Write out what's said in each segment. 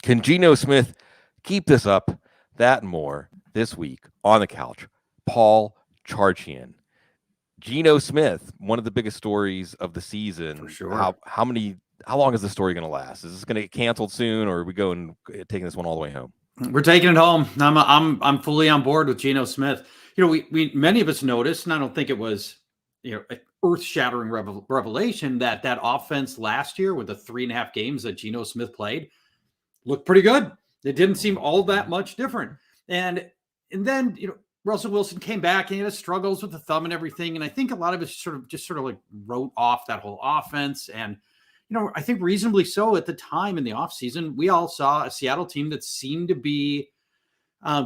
Can Geno Smith keep this up? That and more this week on the couch. Paul Charchian. Geno Smith, one of the biggest stories of the season. For sure. How long is the story going to last? Is this going to get canceled soon, or are we going taking this one all the way home? We're taking it home. I'm fully on board with Geno Smith. You know, we many of us noticed, and I don't think it was, an earth-shattering revelation that offense last year with the 3.5 games that Geno Smith played looked pretty good. It didn't seem all that much different. And then, Russell Wilson came back and he had struggles with the thumb and everything. And I think a lot of us sort of like wrote off that whole offense. And, I think reasonably so at the time in the offseason, we all saw a Seattle team that seemed to be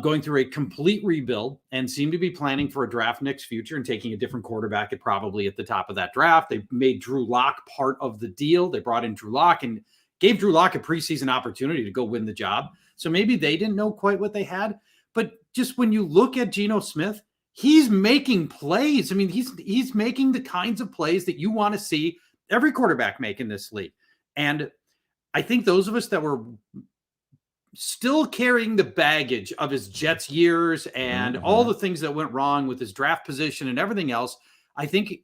going through a complete rebuild and seemed to be planning for a draft next future and taking a different quarterback at the top of that draft. They made Drew Lock part of the deal. They brought in Drew Lock and gave Drew Lock a preseason opportunity to go win the job. So maybe they didn't know quite what they had. But just when you look at Geno Smith, he's making plays. I mean, he's making the kinds of plays that you want to see every quarterback make in this league. And I think those of us that were still carrying the baggage of his Jets years and all the things that went wrong with his draft position and everything else, I think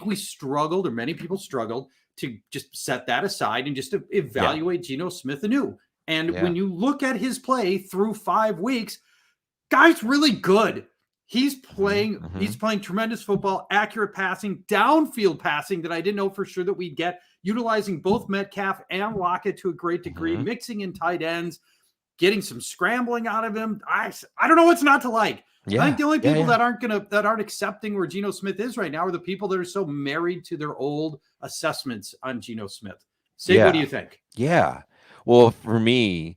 we struggled, or many people struggled, to just set that aside and just to evaluate Geno Smith anew. And when you look at his play through 5 weeks, guy's really good. He's playing tremendous football, accurate passing, downfield passing that I didn't know for sure that we'd get, utilizing both Metcalf and Lockett to a great degree, mixing in tight ends, getting some scrambling out of him. I don't know what's not to like. I think the only people that aren't accepting where Geno Smith is right now are the people that are so married to their old assessments on Geno Smith. Sig, what do you think? Yeah. Well, for me,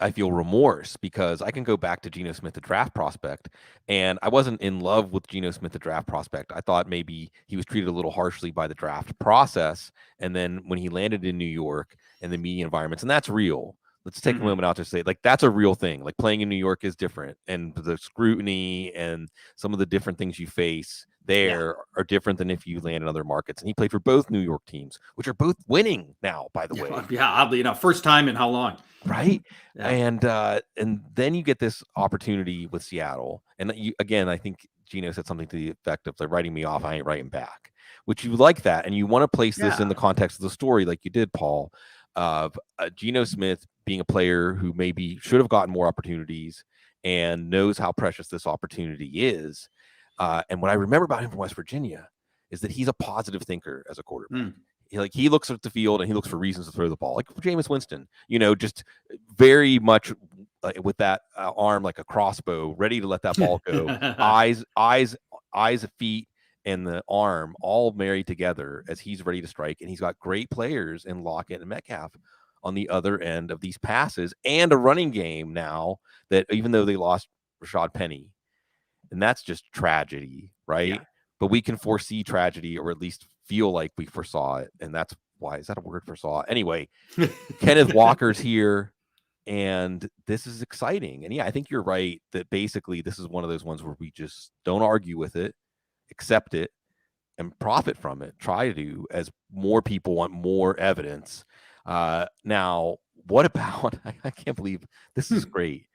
I feel remorse because I can go back to Geno Smith, the draft prospect, and I wasn't in love with Geno Smith, the draft prospect. I thought maybe he was treated a little harshly by the draft process, and then when he landed in New York and the media environments, and that's real. Let's take a moment out to say, like, that's a real thing. Like, playing in New York is different, and the scrutiny and some of the different things you face there are different than if you land in other markets. And he played for both New York teams, which are both winning now, by the way. Yeah, oddly enough, first time in how long? Right. And then you get this opportunity with Seattle. And again, I think Geno said something to the effect of, like, writing me off, I ain't writing back, which you like that. And you want to place this in the context of the story, like you did, Paul, of Geno Smith being a player who maybe should have gotten more opportunities and knows how precious this opportunity is. And what I remember about him from West Virginia is that he's a positive thinker as a quarterback. He looks at the field and he looks for reasons to throw the ball, like Jameis Winston, just very much with that arm like a crossbow, ready to let that ball go. eyes, feet, and the arm all married together as he's ready to strike. And he's got great players in Lockett and Metcalf on the other end of these passes, and a running game now that, even though they lost Rashad Penny, and that's just tragedy, right? Yeah. But we can foresee tragedy, or at least feel like we foresaw it. And that's why, is that a word, foresaw? Anyway, Kenneth Walker's here, and this is exciting. And I think you're right that basically this is one of those ones where we just don't argue with it, accept it, and profit from it. Try to, as more people want more evidence. Now, what about, I can't believe this is great.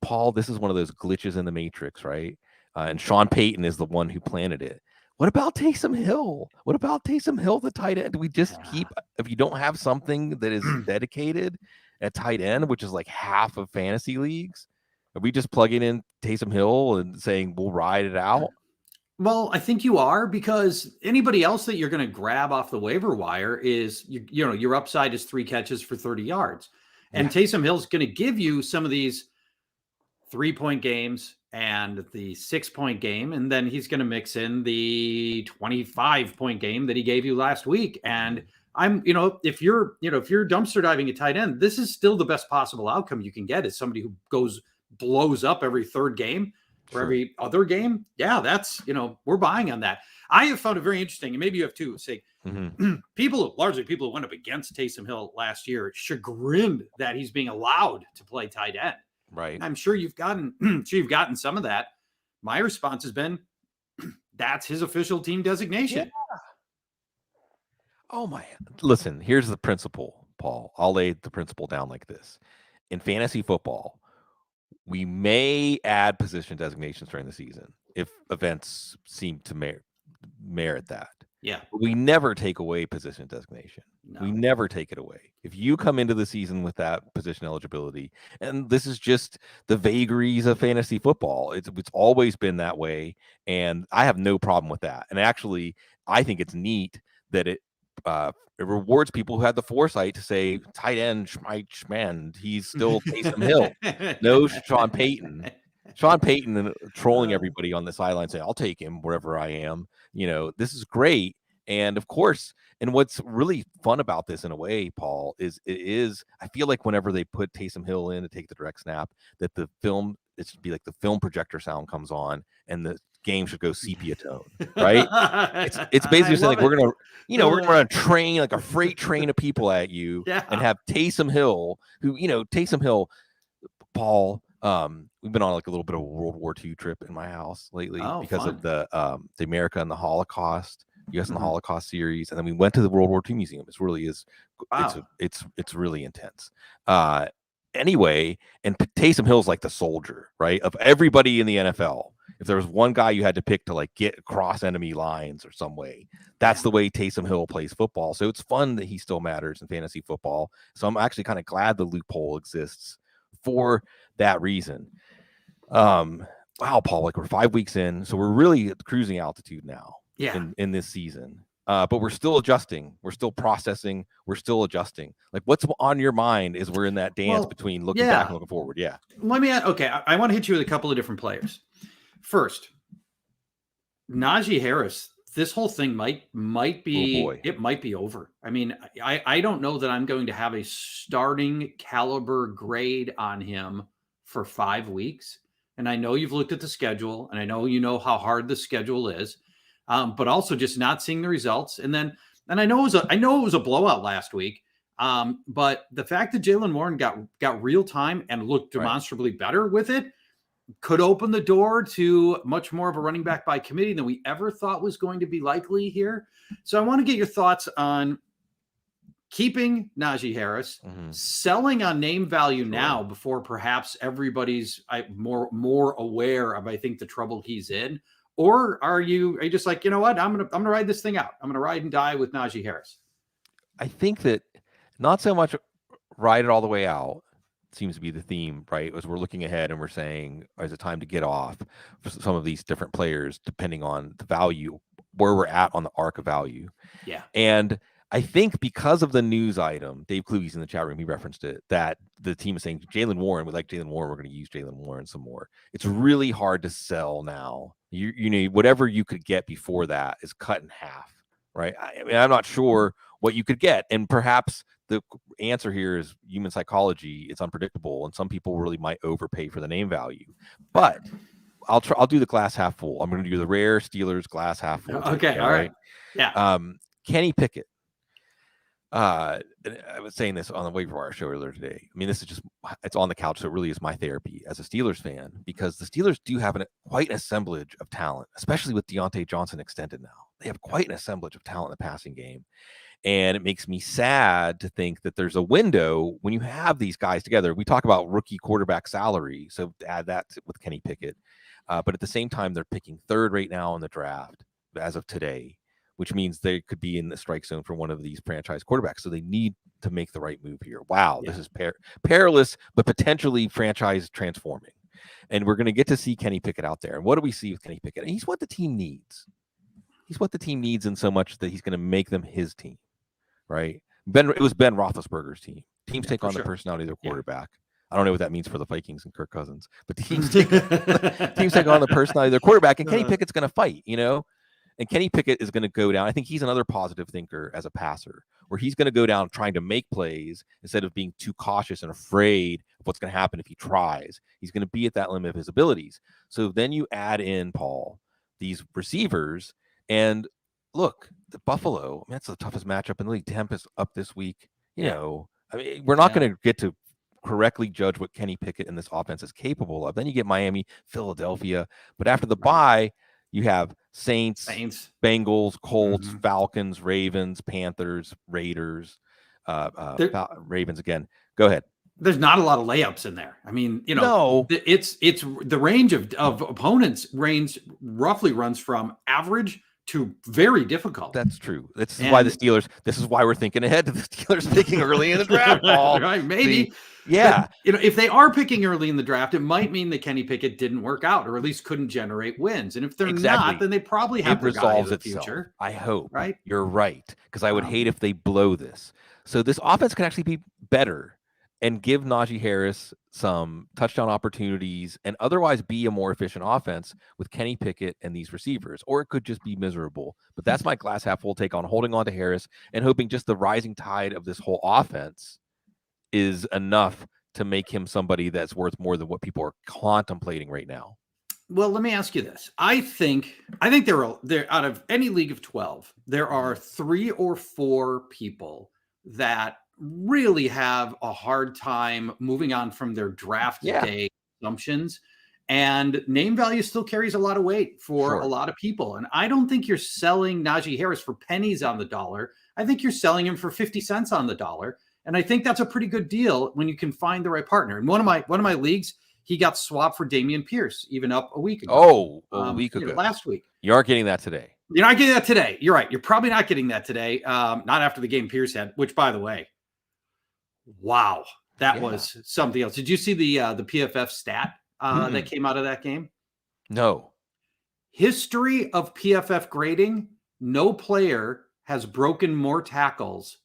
Paul, this is one of those glitches in the Matrix, right? And Sean Payton is the one who planted it. What about Taysom Hill? What about Taysom Hill, the tight end? Do we just keep, if you don't have something that is dedicated at tight end, which is like half of fantasy leagues, are we just plugging in Taysom Hill and saying we'll ride it out? Well, I think you are, because anybody else that you're going to grab off the waiver wire is, your upside is 3 catches for 30 yards. And Taysom Hill's going to give you some of these 3-point games and the 6-point game. And then he's going to mix in the 25-point game that he gave you last week. And if you're dumpster diving a tight end, this is still the best possible outcome you can get, is somebody who blows up every third game. for every other game, that's, we're buying on that. I have found it very interesting, and maybe you have too, say, people who went up against Taysom Hill last year, chagrined that he's being allowed to play tight end. Right. And I'm sure you've gotten some of that. My response has been, that's his official team designation. Yeah. Oh my, listen, here's the principle, Paul. I'll lay the principle down like this. In fantasy football, we may add position designations during the season if events seem to merit that. Yeah. But we never take away position designation. No. We never take it away. If you come into the season with that position eligibility, and this is just the vagaries of fantasy football, it's always been that way, and I have no problem with that. And actually, I think it's neat that it rewards people who had the foresight to say tight end Schmand, he's still Taysom Hill. No Sean Payton. Sean Payton trolling everybody on the sideline saying, I'll take him wherever I am. This is great. And of course, and what's really fun about this in a way, Paul, is I feel like whenever they put Taysom Hill in to take the direct snap, that it should be like the film projector sound comes on and the game should go sepia tone, right? It's basically saying like we're gonna run a train, like a freight train of people at you, and have Taysom Hill, who Taysom Hill, Paul. We've been on like a little bit of a World War II trip in my house lately because of the America and the Holocaust, U.S. and the Holocaust series, and then we went to the World War II museum. It really is, it's really intense. Anyway, and Taysom Hill's like the soldier, right? Of everybody in the NFL, if there was one guy you had to pick to like get across enemy lines or some way, that's the way Taysom Hill plays football. So it's fun that he still matters in fantasy football. So I'm actually kind of glad the loophole exists for that reason. Wow, Paul, like we're 5 weeks in, so we're really at cruising altitude now in this season. But we're still adjusting, we're still processing, we're still adjusting. Like what's on your mind as we're in that dance between looking back and looking forward? Let me I want to hit you with a couple of different players. First, Najee Harris, this whole thing might be it might be over. I mean, I don't know that I'm going to have a starting caliber grade on him for 5 weeks. And I know you've looked at the schedule, and I know how hard the schedule is, but also just not seeing the results. And I know it was a blowout last week, but the fact that Jaylen Warren got real time and looked demonstrably better with it could open the door to much more of a running back by committee than we ever thought was going to be likely here. So I want to get your thoughts on keeping Najee Harris, selling on name value now before perhaps everybody's more aware of, I think, the trouble he's in. Or are you just like, you know what, I'm gonna ride this thing out. I'm gonna ride and die with Najee Harris. I think that not so much ride it all the way out seems to be the theme, right? As we're looking ahead and we're saying, is it time to get off for some of these different players, depending on the value, where we're at on the arc of value. Yeah. And I think because of the news item, Dave Kluge's in the chat room, he referenced it, that the team is saying Jaylen Warren, we like Jaylen Warren, we're going to use Jaylen Warren some more. It's really hard to sell now. You know, whatever you could get before that is cut in half, right? I mean, I'm not sure what you could get. And perhaps the answer here is human psychology. It's unpredictable, and some people really might overpay for the name value. But I'll do the glass half full. I'm going to do the rare Steelers glass half full. Okay, all right. Yeah. Kenny Pickett. I was saying this on the Waiver Wire show earlier today. I mean, this is just, it's on the couch, so it really is my therapy as a Steelers fan, because the Steelers do have quite an assemblage of talent, especially with Deontay Johnson extended now. They have quite an assemblage of talent in the passing game. And it makes me sad to think that there's a window when you have these guys together. We talk about rookie quarterback salary, so add that with Kenny Pickett. But at the same time, they're picking third right now in the draft as of today, which means they could be in the strike zone for one of these franchise quarterbacks. So they need to make the right move here. Wow, This is perilous, but potentially franchise transforming. And we're going to get to see Kenny Pickett out there. And what do we see with Kenny Pickett? And he's what the team needs. He's what the team needs in so much that he's going to make them his team, right? It was Ben Roethlisberger's team. Teams take on the personality of their quarterback. I don't know what that means for the Vikings and Kirk Cousins, but teams take on the personality of their quarterback, and Kenny Pickett's going to fight, you know? And Kenny Pickett is going to go down. I think he's another positive thinker as a passer, where he's going to go down trying to make plays instead of being too cautious and afraid of what's going to happen if he tries. He's going to be at that limit of his abilities. So then you add in, Paul, these receivers. And look, the Buffalo, that's the toughest matchup in the league. Tampa's up this week. You know, I mean, we're not going to get to correctly judge what Kenny Pickett and this offense is capable of. Then you get Miami, Philadelphia. But after the bye, you have Saints, Bengals, Colts, Falcons, Ravens, Panthers, Raiders, Ravens again. Go ahead. There's not a lot of layups in there. I mean, it's the range of opponents roughly runs from average to very difficult. That's true. This is why we're thinking ahead to the Steelers picking early in the draft, Paul. Right, maybe. But, if they are picking early in the draft, it might mean that Kenny Pickett didn't work out, or at least couldn't generate wins. And if they're not, then they probably have the guy of the future. I hope. Right? You're right. Because I would hate if they blow this. So this offense can actually be better and give Najee Harris some touchdown opportunities and otherwise be a more efficient offense with Kenny Pickett and these receivers. Or it could just be miserable. But that's my glass half full take on holding on to Harris and hoping just the rising tide of this whole offense is enough to make him somebody that's worth more than what people are contemplating right now. Well, let me ask you this. I think there out of any league of 12, there are 3 or 4 people that really have a hard time moving on from their draft day assumptions, and name value still carries a lot of weight for a lot of people. And I don't think you're selling Najee Harris for pennies on the dollar. I think you're selling him for 50 cents on the dollar. And I think that's a pretty good deal when you can find the right partner. In one of my leagues, he got swapped for Dameon Pierce even up a week ago. A week ago. Last week. You aren't getting that today. You're not getting that today. You're right. You're probably not getting that today. Not after the game Pierce had, which, by the way, wow, that was something else. Did you see the PFF stat that came out of that game? No. History of PFF grading, no player has broken more tackles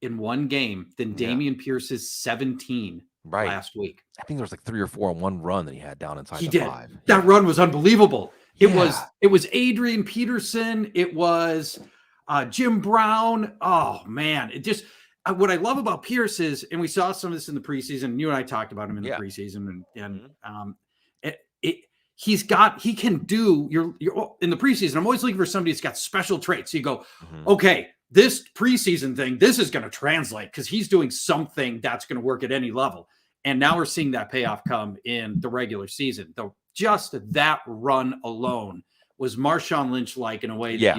in one game than Dameon Pierce's 17 last week. I think there was like 3 or 4 on one run that he had down inside the 5. That run was unbelievable. It was Adrian Peterson. It was Jim Brown. Oh man. It just, what I love about Pierce is, and we saw some of this in the preseason, you and I talked about him in the preseason, he can do you're in the preseason. I'm always looking for somebody that's got special traits. So you go, okay, this preseason thing, this is going to translate because he's doing something that's going to work at any level. And now we're seeing that payoff come in the regular season. Though just that run alone was Marshawn Lynch-like in a way that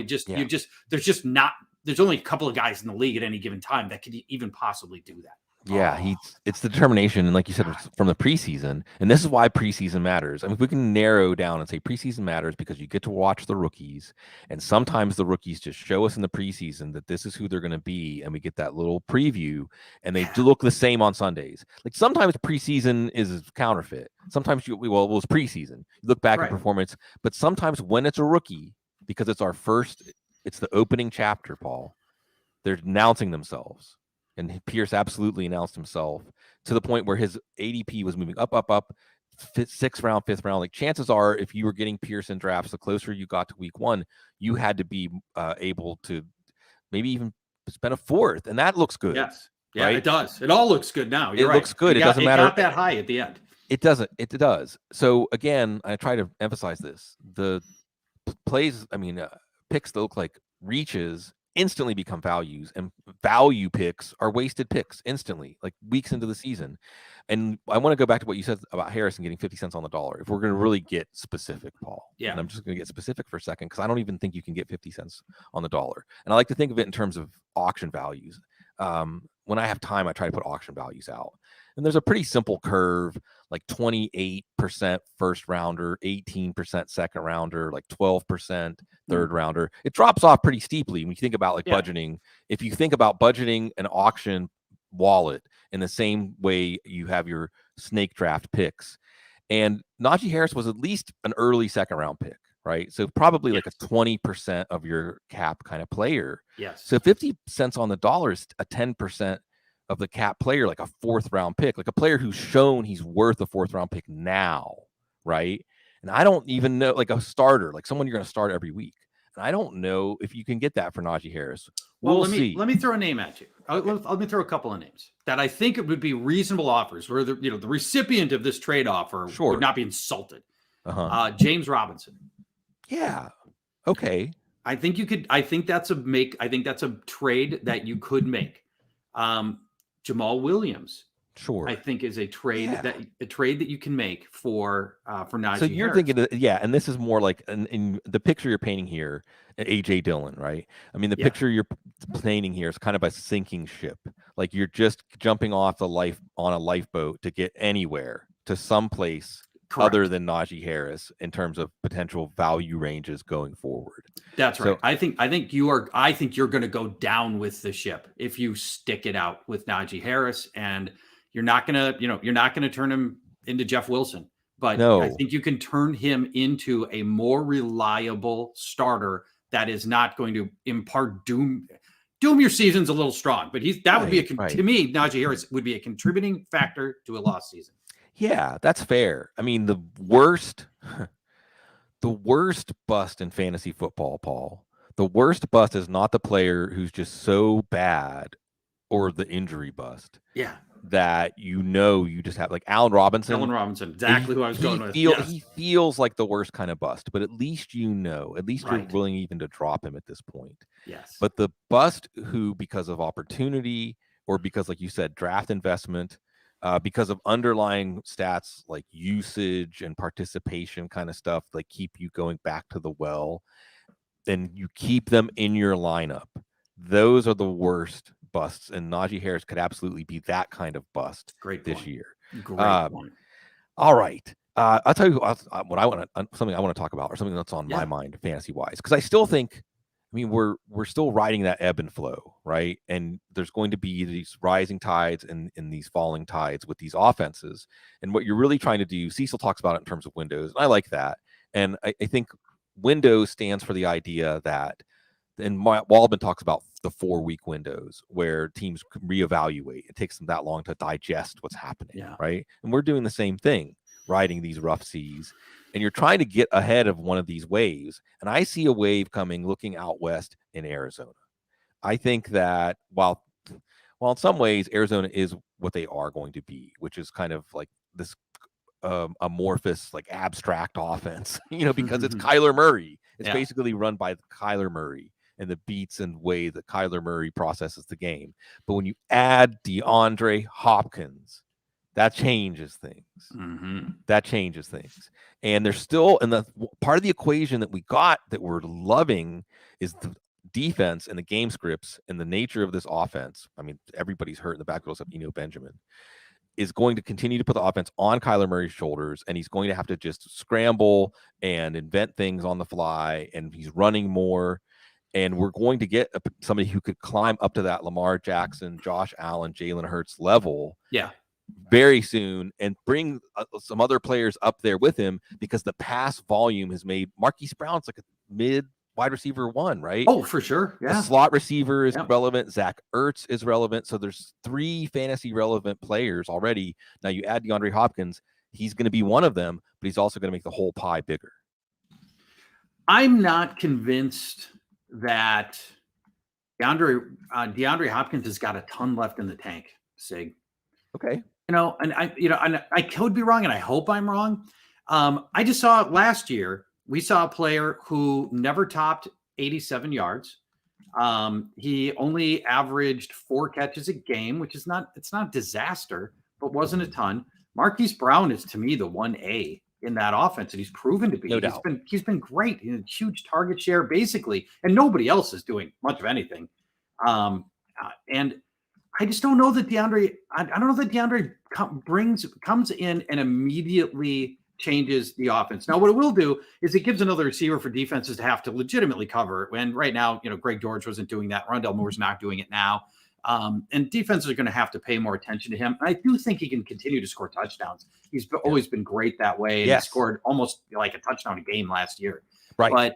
there's only a couple of guys in the league at any given time that could even possibly do that. Yeah, it's the determination, and like you said, from the preseason, and this is why preseason matters. I mean, if we can narrow down and say preseason matters because you get to watch the rookies, and sometimes the rookies just show us in the preseason that this is who they're going to be, and we get that little preview, and they do look the same on Sundays. Like sometimes preseason is counterfeit. Sometimes it was preseason. You look back at performance, but sometimes when it's a rookie, because it's it's the opening chapter, Paul, they're announcing themselves. And Pierce absolutely announced himself to the point where his ADP was moving up, 6th round, 5th round. Like chances are, if you were getting Pierce in drafts, the closer you got to week 1, you had to be able to maybe even spend a 4th. And that looks good. Yes. Yeah, right? It does. It all looks good now. You're right. Looks good. It doesn't matter. It got that high at the end. It doesn't. It does. So again, I try to emphasize this. The plays, picks that look like reaches instantly become values, and value picks are wasted picks instantly, like weeks into the season. And I want to go back to what you said about Harrison getting 50 cents on the dollar. If we're going to really get specific, Paul, and I'm just going to get specific for a second, because I don't even think you can get 50 cents on the dollar. And I like to think of it in terms of auction values. When I have time, I try to put auction values out. And there's a pretty simple curve, like 28% first rounder, 18% second rounder, like 12% third rounder. It drops off pretty steeply when you think about budgeting. If you think about budgeting an auction wallet in the same way you have your snake draft picks. And Najee Harris was at least an early second round pick, right? So probably like a 20% of your cap kind of player. Yes. So 50 cents on the dollar is a 10% of the cap player, like a 4th round pick, like a player who's shown he's worth a 4th round pick now, right? And I don't even know, like a starter, like someone you're going to start every week. And I don't know if you can get that for Najee Harris. Well, We'll see. Let me throw a name at you. Let me throw a couple of names that I think it would be reasonable offers where the recipient of this trade offer would not be insulted. James Robinson. Yeah. Okay. I think you could. I think that's a trade that you could make. Jamal Williams. Sure. I think is a trade that you can make for Najee. So you're Harris. thinking, and this is more like in the picture you're painting here, AJ Dillon, right? I mean, the picture you're painting here is kind of a sinking ship. Like you're just jumping off on a lifeboat to get anywhere to someplace other than Najee Harris in terms of potential value ranges going forward. That's right. I think you're going to go down with the ship if you stick it out with Najee Harris, and you're not going to turn him into Jeff Wilson, but I think you can turn him into a more reliable starter that is not going to impart doom your season's a little strong, but would be to me, Najee Harris would be a contributing factor to a lost season. Yeah, that's fair. I mean, the worst bust in fantasy football, Paul, the worst bust is not the player who's just so bad or the injury bust. Yeah. That you just have like Allen Robinson, exactly who I was going with. He feels like the worst kind of bust, but at least you're willing even to drop him at this point. Yes. But the bust who, because of opportunity or because, like you said, draft investment, because of underlying stats like usage and participation kind of stuff, like keep you going back to the well, then you keep them in your lineup. Those are the worst busts, and Najee Harris could absolutely be that kind of bust this year. Great point. All right. I'll tell you something I want to talk about, or something that's on my mind fantasy wise, because I still think, we're still riding that ebb and flow, right? And there's going to be these rising tides and these falling tides with these offenses. And what you're really trying to do, Cecil talks about it in terms of windows, and I like that. And I think windows stands for the idea that, and Waldman talks about the 4-week windows where teams can reevaluate. It takes them that long to digest what's happening, right? And we're doing the same thing, riding these rough seas. And you're trying to get ahead of one of these waves. And I see a wave coming looking out west in Arizona. I think that while in some ways Arizona is what they are going to be, which is kind of like this amorphous, like abstract offense, because it's Kyler Murray. It's basically run by Kyler Murray and the beats and way that Kyler Murray processes the game. But when you add DeAndre Hopkins, that changes things. That changes things. And there's still, and the part of the equation that we got that we're loving is the defense and the game scripts and the nature of this offense. Everybody's hurt in the backfield except Benjamin, is going to continue to put the offense on Kyler Murray's shoulders, and he's going to have to just scramble and invent things on the fly, and he's running more. And we're going to get somebody who could climb up to that Lamar Jackson, Josh Allen, Jalen Hurts level very soon, and bring some other players up there with him, because the pass volume has made Marquise Brown's like a mid wide receiver 1, right? Oh, for sure. Yeah. The slot receiver is relevant. Zach Ertz is relevant. So there's 3 fantasy relevant players already. Now you add DeAndre Hopkins, he's going to be one of them, but he's also going to make the whole pie bigger. I'm not convinced that DeAndre Hopkins has got a ton left in the tank, Sig. Okay. And I could be wrong, and I hope I'm wrong. I just saw last year, we saw a player who never topped 87 yards. He only averaged 4 catches a game, which is it's not a disaster, but wasn't a ton. Marquise Brown is, to me, the 1A in that offense, and he's proven to be. No doubt. He's been great. He had a huge target share, basically, and nobody else is doing much of anything. And I just don't know that DeAndre. I don't know that DeAndre comes in and immediately changes the offense. Now, what it will do is it gives another receiver for defenses to have to legitimately cover. And right now, Greg George wasn't doing that. Rondell Moore's not doing it now. And defenses are going to have to pay more attention to him. And I do think he can continue to score touchdowns. He's always been great that way. And he scored almost like a touchdown a game last year. Right. But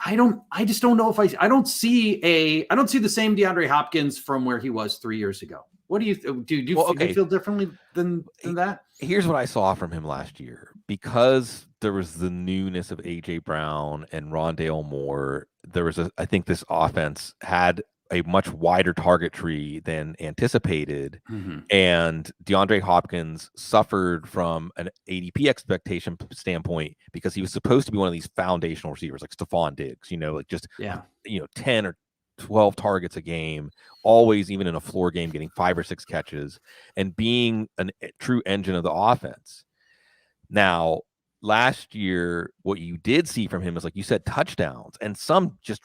I just don't know if I don't see the same DeAndre Hopkins from where he was 3 years ago. What do you do? Do you feel differently than that? Here's what I saw from him last year. because there was the newness of A.J. Brown and Rondale Moore, I think this offense had a much wider target tree than anticipated. Mm-hmm. And DeAndre Hopkins suffered from an ADP expectation standpoint because he was supposed to be one of these foundational receivers like Stephon Diggs, like just, 10 or 12 targets a game, always, even in a floor game, getting 5 or 6 catches and being a true engine of the offense. Now, last year, what you did see from him is, like you said, touchdowns and some just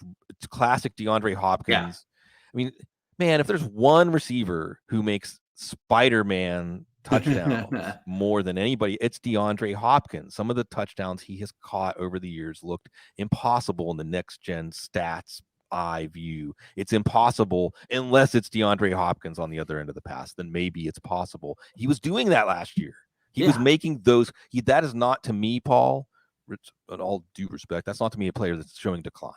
classic DeAndre Hopkins. I mean, man, if there's one receiver who makes Spider-Man touchdowns more than anybody, it's DeAndre Hopkins. Some of the touchdowns he has caught over the years looked impossible in the next gen stats eye view. It's impossible unless it's DeAndre Hopkins on the other end of the pass. Then maybe it's possible. He was doing that last year. He was making those. That is not, to me, Paul, with all due respect, that's not to me a player that's showing decline.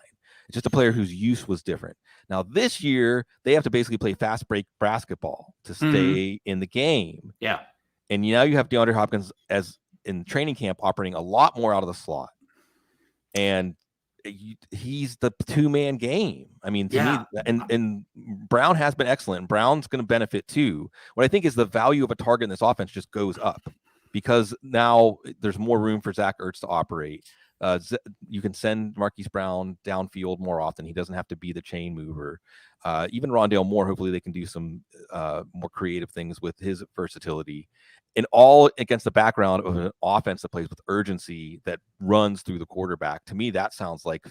It's just a player whose use was different. Now, this year, they have to basically play fast break basketball to stay in the game. Yeah. And now you have DeAndre Hopkins, as in training camp, operating a lot more out of the slot. And he's the two-man game. I mean, to me, and Brown has been excellent. Brown's going to benefit too. What I think is the value of a target in this offense just goes up because now there's more room for Zach Ertz to operate. You can send Marquise Brown downfield more often. He doesn't have to be the chain mover. Even Rondale Moore, hopefully they can do some more creative things with his versatility. And all against the background of an offense that plays with urgency, that runs through the quarterback. To me, that sounds like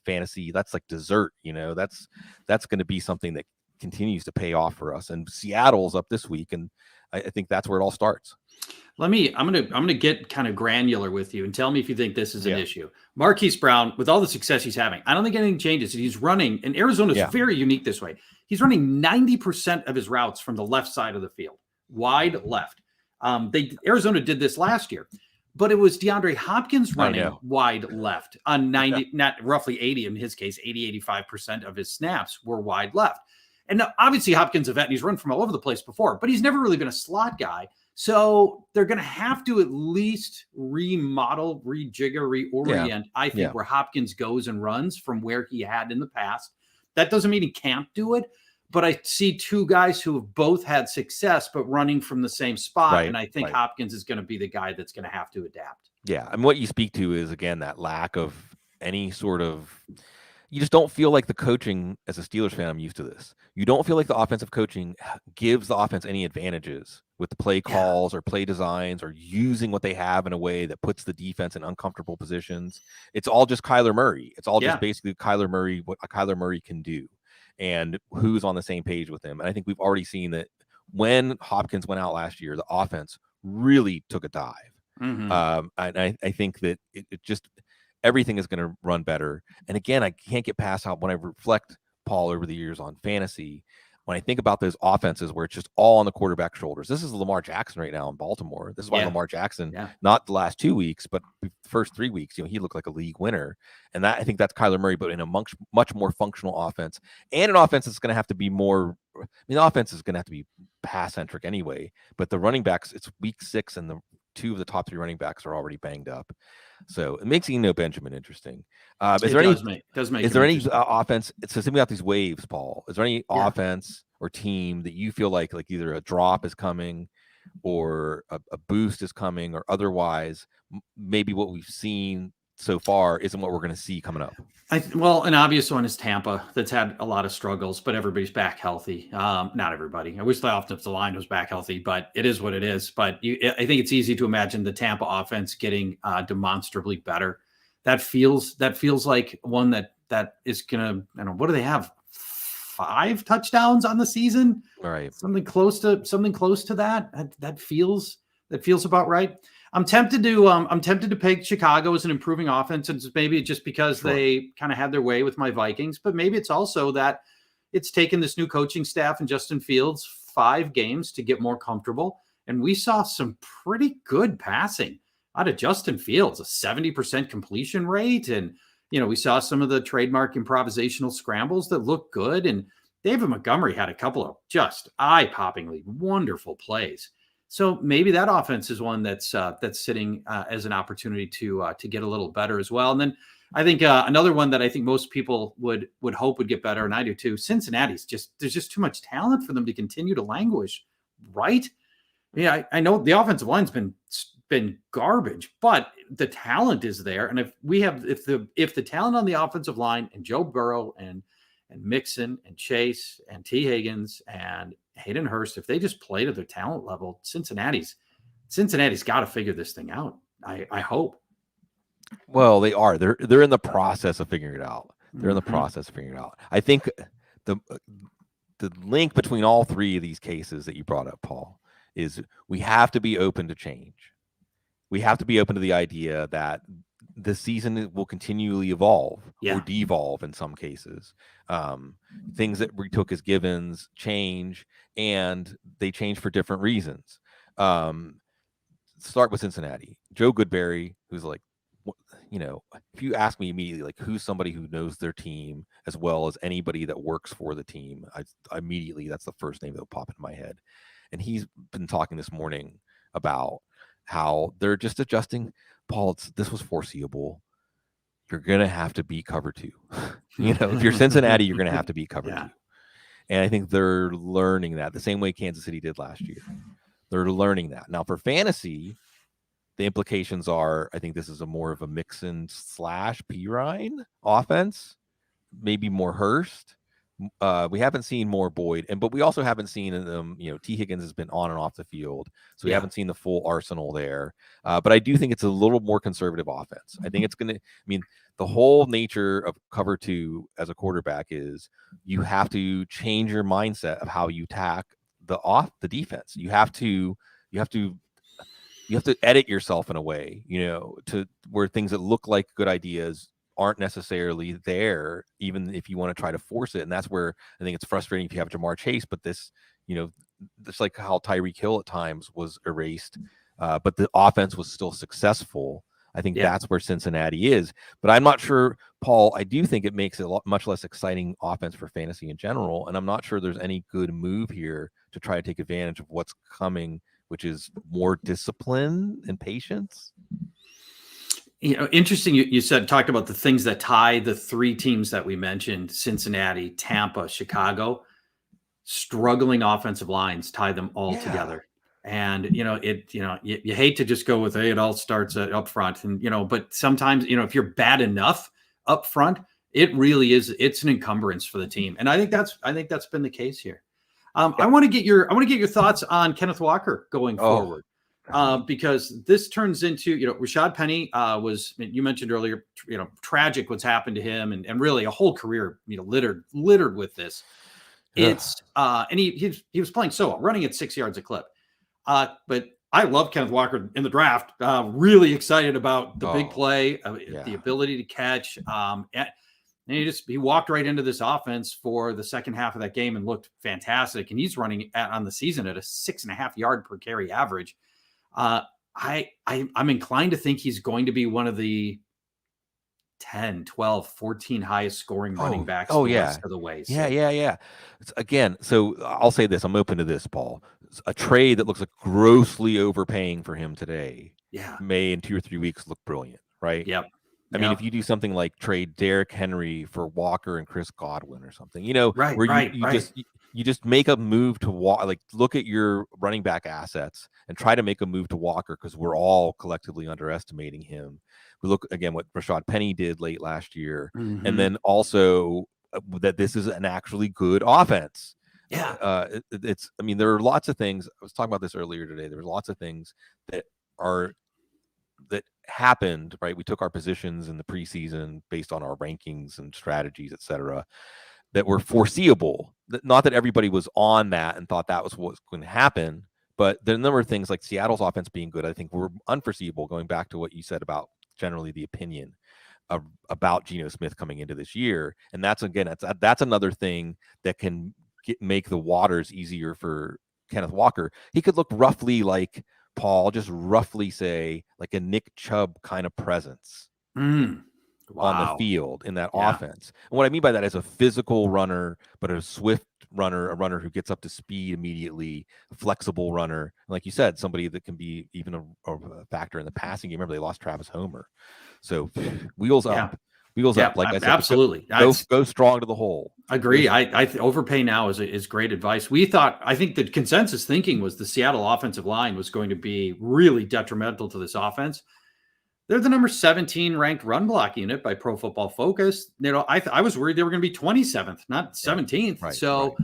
fantasy. That's like dessert. That's going to be something that continues to pay off for us. And Seattle's up this week, and I think that's where it all starts. I'm gonna get kind of granular with you and tell me if you think this is an issue. Marquise Brown, with all the success he's having, I don't think anything changes. He's running, and Arizona is very unique this way. He's running 90% of his routes from the left side of the field, wide left. Arizona did this last year, but it was DeAndre Hopkins running wide left on 90, not roughly 80 in his case, 85% of his snaps were wide left. And now, obviously Hopkins a vet, and he's run from all over the place before, but he's never really been a slot guy. So they're going to have to at least remodel, rejigger, reorient, I think, where Hopkins goes and runs from where he had in the past. That doesn't mean he can't do it, but I see two guys who have both had success, but running from the same spot. Right, and I think Hopkins is going to be the guy that's going to have to adapt. Yeah. I mean, what you speak to is, again, that lack of any sort of, you just don't feel like the coaching, as a Steelers fan, I'm used to this. You don't feel like the offensive coaching gives the offense any advantages with the play calls or play designs or using what they have in a way that puts the defense in uncomfortable positions. It's all just Kyler Murray. It's all just basically Kyler Murray, what Kyler Murray can do and who's on the same page with him. And I think we've already seen that when Hopkins went out last year, the offense really took a dive. And I think that it just, everything is going to run better. And again, I can't get past how, when I reflect, Paul, over the years on fantasy, when I think about those offenses where it's just all on the quarterback's shoulders. This is Lamar Jackson right now in Baltimore. This is why Lamar Jackson, not the last 2 weeks, but the first 3 weeks, he looked like a league winner. And that, I think that's Kyler Murray, but in a much more functional offense, and an offense that's going to have to be more, the offense is going to have to be pass-centric anyway, but the running backs, it's week 6 and the 2 of the top 3 running backs are already banged up. So it makes Eno Benjamin interesting. Is there any offense? So thinking about these waves, Paul, is there any offense or team that you feel like either a drop is coming or a boost is coming, or otherwise maybe what we've seen so far isn't what we're going to see coming up? Well, an obvious one is Tampa, that's had a lot of struggles, but everybody's back healthy. Not everybody. I wish the offensive line was back healthy, but it is what it is. But I think it's easy to imagine the Tampa offense getting demonstrably better. That feels like one that is going to, I don't know, what do they have? 5 touchdowns on the season? All right. Something close to that. That feels about right. I'm tempted to pick Chicago as an improving offense, and maybe just because they kind of had their way with my Vikings, but maybe it's also that it's taken this new coaching staff and Justin Fields 5 games to get more comfortable. And we saw some pretty good passing out of Justin Fields, a 70% completion rate. And, we saw some of the trademark improvisational scrambles that look good. And David Montgomery had a couple of just eye-poppingly wonderful plays. So maybe that offense is one that's sitting as an opportunity to get a little better as well. And then I think another one that I think most people would hope would get better, and I do too. Cincinnati's there's just too much talent for them to continue to languish, right? Yeah, I know the offensive line's been garbage, but the talent is there. And if the talent on the offensive line and Joe Burrow and Mixon and Chase and T. Higgins and Hayden Hurst, if they just play to their talent level, Cincinnati's got to figure this thing out. I hope. Well, they are. They're in the process of figuring it out. They're in the process of figuring it out. I think the link between all three of these cases that you brought up, Paul, is we have to be open to change. We have to be open to the idea that the season will continually evolve or devolve in some cases. Things that we took as givens change, and they change for different reasons. Start with Cincinnati. Joe Goodberry, who's like, if you ask me immediately, like, who's somebody who knows their team as well as anybody that works for the team, I immediately, that's the first name that will pop into my head. And he's been talking this morning about how they're just adjusting. Paul, this was foreseeable. You're going to have to beat cover 2. If you're Cincinnati, you're going to have to beat cover 2. And I think they're learning that the same way Kansas City did last year. They're learning that. Now for fantasy, the implications are, I think this is more of a Mixon / Pirine offense, maybe more Hurst. We haven't seen more Boyd, but we also haven't seen them. T. Higgins has been on and off the field, so we haven't seen the full arsenal there. But I do think it's a little more conservative offense. I think it's going to. I mean, the whole nature of cover 2 as a quarterback is you have to change your mindset of how you attack the defense. You have to edit yourself in a way, to where things that look like good ideas aren't necessarily there, even if you want to try to force it. And that's where I think it's frustrating if you have Jamar Chase, but this, it's like how Tyreek Hill at times was erased, but the offense was still successful. I think that's where Cincinnati is, but I'm not sure, Paul. I do think it makes it much less exciting offense for fantasy in general. And I'm not sure there's any good move here to try to take advantage of what's coming, which is more discipline and patience. Interesting. You talked about the things that tie the three teams that we mentioned: Cincinnati, Tampa, Chicago. Struggling offensive lines tie them all together. And you hate to just go with, hey, it all starts up front, and but sometimes if you're bad enough up front, it really is. It's an encumbrance for the team, and I think that's been the case here. I want to get your thoughts on Kenneth Walker going forward. Because this turns into, Rashad Penny was, you mentioned earlier, tragic what's happened to him, and really a whole career, littered with this. It's and he was playing so well, running at 6 yards a clip. But I love Kenneth Walker in the draft. Really excited about the big play, the ability to catch. And he walked right into this offense for the second half of that game and looked fantastic. And he's running on the season at a 6.5 yard per carry average. I'm inclined to think he's going to be one of the 10, 12, 14 highest scoring running backs the rest of the way. So. Yeah. Again, so I'll say this. I'm open to this, Paul. A trade that looks like grossly overpaying for him today may in 2 or 3 weeks look brilliant, right? Yep. I mean, if you do something like trade Derrick Henry for Walker and Chris Godwin or something, you just make a move to look at your running back assets and try to make a move to Walker, because we're all collectively underestimating him. We look again what Rashad Penny did late last year, and then also that this is an actually good offense. There are lots of things. I was talking about this earlier today. There was lots of things that happened, right? We took our positions in the preseason based on our rankings and strategies, etc., that were foreseeable. Not that everybody was on that and thought that was what was going to happen, but there are a number of things like Seattle's offense being good, I think, were unforeseeable, going back to what you said about generally the opinion about Geno Smith coming into this year. And that's another thing that can make the waters easier for Kenneth Walker. He could look roughly like Paul, just roughly say like a Nick Chubb kind of presence on the field in that offense. And what I mean by that is a physical runner, but a swift runner, a runner who gets up to speed immediately, a flexible runner. Like you said, somebody that can be even a factor in the passing game. Remember, they lost Travis Homer. So wheels up. Wheels up. Like I said, absolutely. Go strong to the hole. Agree. I overpay now is great advice. I think the consensus thinking was the Seattle offensive line was going to be really detrimental to this offense. They're the number 17 ranked run block unit by Pro Football Focus. I was worried they were going to be 27th, not 17th. Right, so,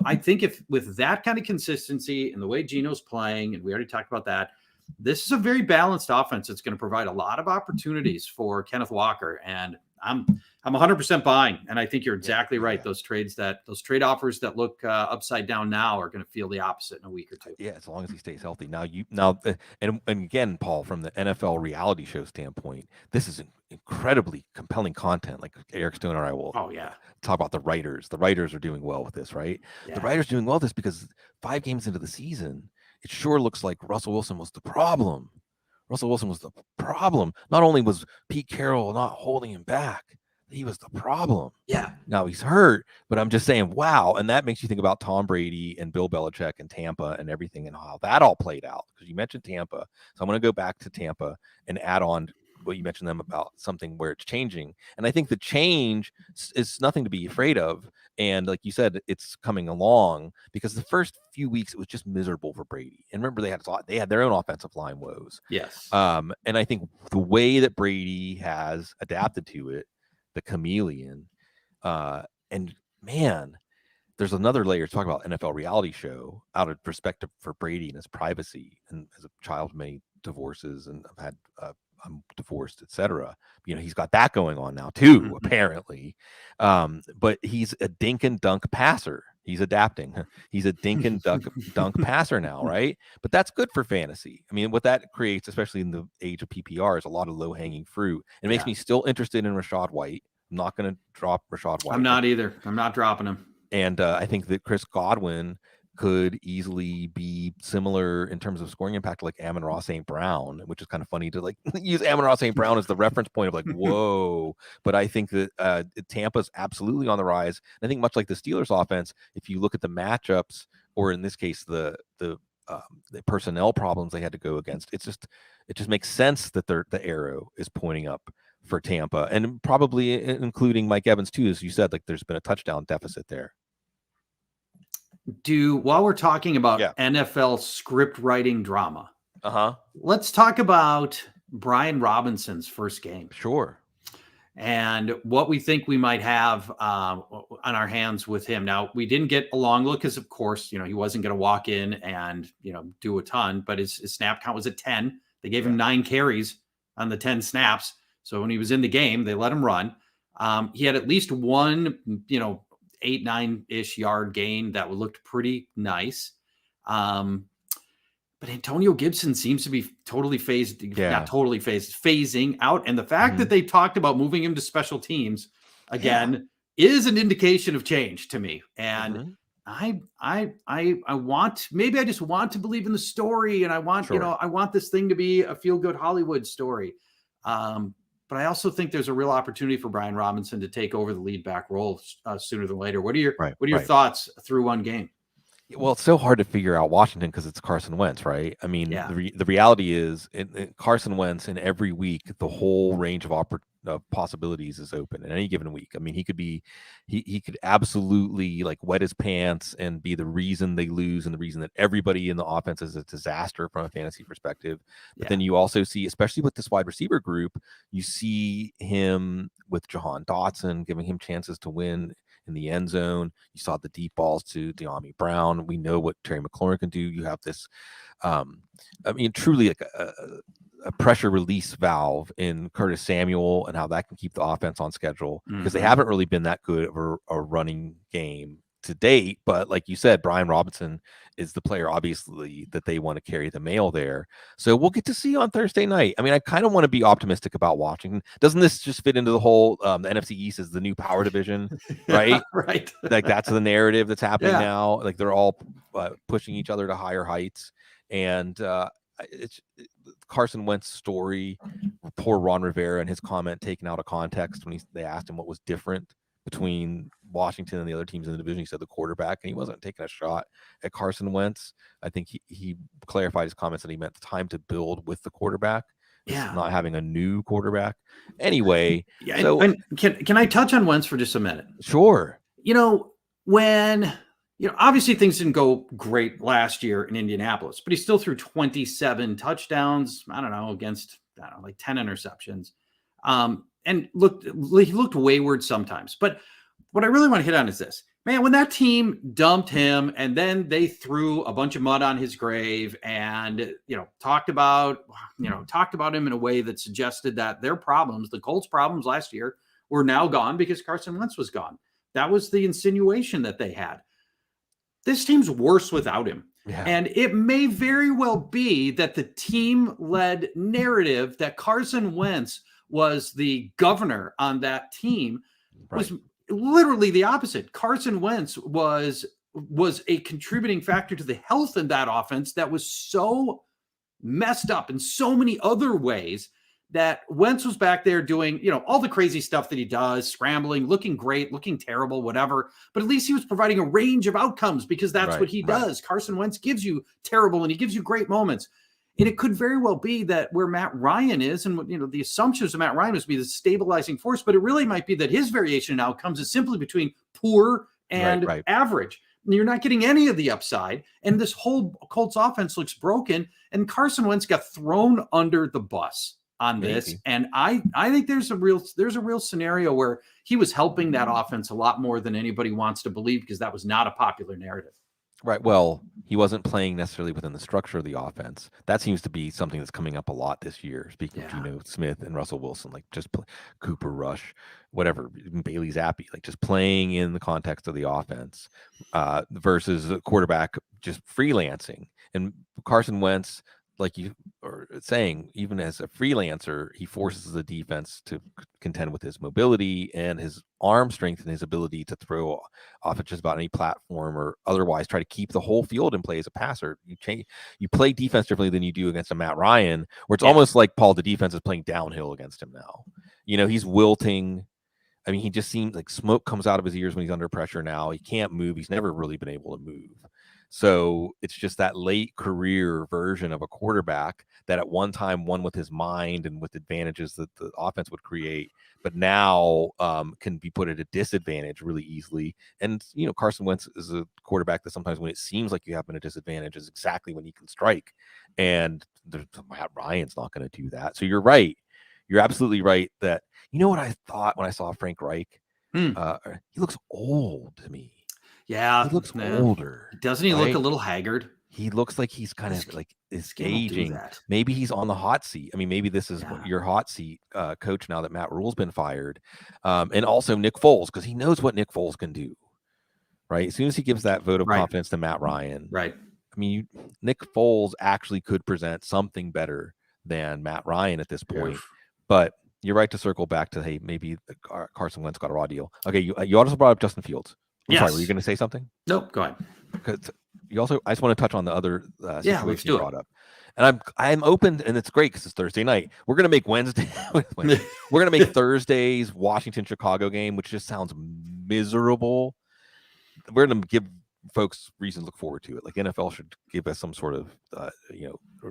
I think if with that kind of consistency and the way Geno's playing, and we already talked about that, this is a very balanced offense. It's going to provide a lot of opportunities for Kenneth Walker. And I'm 100% buying. And I think you're exactly right. Those trade offers that look upside down now are going to feel the opposite in a week or two. Yeah, as long as he stays healthy. And again, Paul, from the NFL reality show standpoint, this is incredibly compelling content. Like Eric Stone and I will talk about the writers. The writers are doing well with this, right? Yeah. The writers doing well with this because 5 games into the season, it sure looks like Russell Wilson was the problem. Not only was Pete Carroll not holding him back, he was the problem. Yeah. Now he's hurt, but I'm just saying, wow. And that makes you think about Tom Brady and Bill Belichick and Tampa and everything and how that all played out. Because you mentioned Tampa. So I'm going to go back to Tampa and add on what you mentioned them about something where it's changing. And I think the change is nothing to be afraid of. And like you said, it's coming along because the first few weeks, it was just miserable for Brady. And remember, they had their own offensive line woes. Yes. And I think the way that Brady has adapted to it, the chameleon, and man, there's another layer to talk about NFL reality show out of perspective for Brady and his privacy. And as a child of many divorces, and I've had I'm divorced, etc. He's got that going on now too, apparently. But he's a dink and dunk passer. He's adapting. He's a dink and dunk passer now, right? But that's good for fantasy. I mean, what that creates, especially in the age of PPR, is a lot of low-hanging fruit. It makes me still interested in Rashad White. I'm not going to drop Rashad White. I'm not either. I'm not dropping him. And I think that Chris Godwin could easily be similar in terms of scoring impact like Amon-Ra St. Brown, which is kind of funny to like use Amon-Ra St. Brown as the reference point of like, whoa. But I think that Tampa's absolutely on the rise. And I think much like the Steelers offense, if you look at the matchups, or in this case, the personnel problems they had to go against, it just makes sense that the arrow is pointing up for Tampa, and probably including Mike Evans too, as you said, like there's been a touchdown deficit there. While we're talking about NFL script writing drama, let's talk about Brian Robinson's first game. Sure. And what we think we might have on our hands with him. Now, we didn't get a long look because, of course, he wasn't going to walk in and, do a ton, but his snap count was at 10. They gave him 9 carries on the 10 snaps. So when he was in the game, they let him run. He had at least one, 8-9-ish yard gain that looked pretty nice. But Antonio Gibson seems to be totally phasing out. And the fact that they talked about moving him to special teams again is an indication of change to me. And I just want to believe in the story, and I want, I want this thing to be a feel-good Hollywood story. But I also think there's a real opportunity for Brian Robinson to take over the lead back role sooner than later. What are your thoughts through one game? Well, it's so hard to figure out Washington because it's Carson Wentz, right? I mean, the reality is Carson Wentz in every week, the whole range of possibilities is open in any given week. I mean, he could absolutely like wet his pants and be the reason they lose and the reason that everybody in the offense is a disaster from a fantasy perspective. But then you also see, especially with this wide receiver group, you see him with Jahan Dotson giving him chances to win in the end zone. You saw the deep balls to De'Ami Brown. We know what Terry McLaurin can do. You have this, truly like a pressure release valve in Curtis Samuel and how that can keep the offense on schedule because they haven't really been that good of a running game to date. But like you said, Brian Robinson is the player, obviously, that they want to carry the mail there. So we'll get to see on Thursday night. I mean, I kind of want to be optimistic about Washington. Doesn't this just fit into the whole the NFC East is the new power division, right? Right. Like that's the narrative that's happening now. Like they're all pushing each other to higher heights. And it's Carson Wentz's story, poor Ron Rivera and his comment taken out of context when they asked him what was different between Washington and the other teams in the division. He said the quarterback, and he wasn't taking a shot at Carson Wentz. I think he clarified his comments that he meant the time to build with the quarterback. Yeah. Not having a new quarterback. Anyway. Yeah. So and can I touch on Wentz for just a minute? Sure. When obviously things didn't go great last year in Indianapolis, but he still threw 27 touchdowns. I don't know, against like 10 interceptions. And he looked wayward sometimes. But what I really want to hit on is this. Man, when that team dumped him and then they threw a bunch of mud on his grave and, talked about him in a way that suggested that their problems, the Colts' problems last year, were now gone because Carson Wentz was gone. That was the insinuation that they had. This team's worse without him. Yeah. And it may very well be that the team-led narrative that Carson Wentz was the governor on that team was literally the opposite. Carson Wentz was a contributing factor to the health of that offense that was so messed up in so many other ways that Wentz was back there doing, all the crazy stuff that he does, scrambling, looking great, looking terrible, whatever. But at least he was providing a range of outcomes because that's what he does. Carson Wentz gives you terrible and he gives you great moments. And it could very well be that where Matt Ryan is, and the assumptions of Matt Ryan was to be the stabilizing force, but it really might be that his variation in outcomes is simply between poor and average. And you're not getting any of the upside. And this whole Colts offense looks broken. And Carson Wentz got thrown under the bus on this. And I think there's a real scenario where he was helping that offense a lot more than anybody wants to believe, because that was not a popular narrative. Right. Well, he wasn't playing necessarily within the structure of the offense. That seems to be something that's coming up a lot this year. Speaking of Geno Smith and Russell Wilson, like just Cooper Rush, whatever, Bailey Zappi, like just playing in the context of the offense versus a quarterback just freelancing. And Carson Wentz, like you are saying, even as a freelancer, he forces the defense to contend with his mobility and his arm strength and his ability to throw off at just about any platform or otherwise try to keep the whole field in play as a passer. You play defense differently than you do against a Matt Ryan, where it's almost like, Paul, the defense is playing downhill against him now. He's wilting. I mean, he just seems like smoke comes out of his ears when he's under pressure now. He can't move. He's never really been able to move. So it's just that late career version of a quarterback that at one time won with his mind and with advantages that the offense would create, but now can be put at a disadvantage really easily. And, Carson Wentz is a quarterback that sometimes when it seems like you have been a disadvantage is exactly when he can strike. And Matt Ryan's not going to do that. So you're right. You're absolutely right that, what I thought when I saw Frank Reich? He looks old to me. Yeah, he looks older. Doesn't he look a little haggard? He looks like he's kind of like is aging. Maybe he's on the hot seat. I mean, maybe this is your hot seat coach now that Matt Rule's been fired, and also Nick Foles, because he knows what Nick Foles can do. Right, as soon as he gives that vote of confidence to Matt Ryan, I mean, Nick Foles actually could present something better than Matt Ryan at this point. But you're right to circle back to, hey, maybe Carson Wentz got a raw deal. Okay, you also brought up Justin Fields. Sorry, were you going to say something? Nope, go ahead. Because I just want to touch on the other situation you brought up. And I'm open, and it's great because it's Thursday night. We're going to make Wednesday. We're going to make Thursday's Washington-Chicago game, which just sounds miserable. We're going to give folks reason to look forward to it. Like NFL should give us some sort of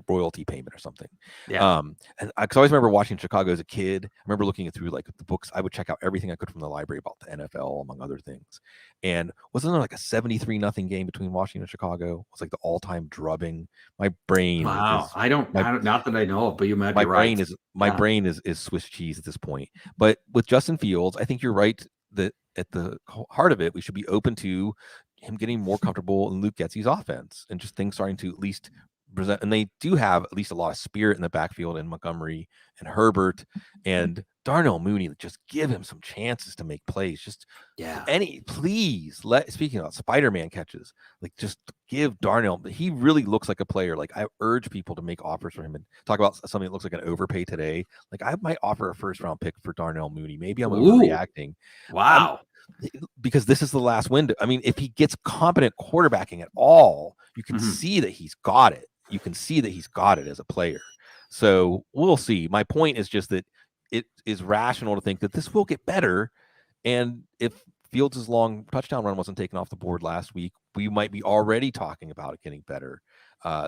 royalty payment or something. And I always remember watching Chicago as a kid. I remember looking through like the books. I would check out everything I could from the library about the NFL, among other things. And wasn't there like a 73-0 game between Washington and Chicago? It was like the all-time drubbing. My brain. Wow. I don't not that I know of, but you might be right. My brain is Swiss cheese at this point. But with Justin Fields, I think you're right that at the heart of it, we should be open to him getting more comfortable in Luke Getsy's offense and just things starting to at least present. And they do have at least a lot of spirit in the backfield in Montgomery and Herbert and Darnell Mooney. Just give him some chances to make plays. Speaking about Spider-Man catches, like just give Darnell. He really looks like a player. Like I urge people to make offers for him and talk about something that looks like an overpay today. Like I might offer a first-round pick for Darnell Mooney. Maybe I'm overreacting. Wow. Because this is the last window. I mean, if he gets competent quarterbacking at all, you can see that he's got it. You can see that he's got it as a player. So we'll see. My point is just that it is rational to think that this will get better. And if Fields' long touchdown run wasn't taken off the board last week, we might be already talking about it getting better.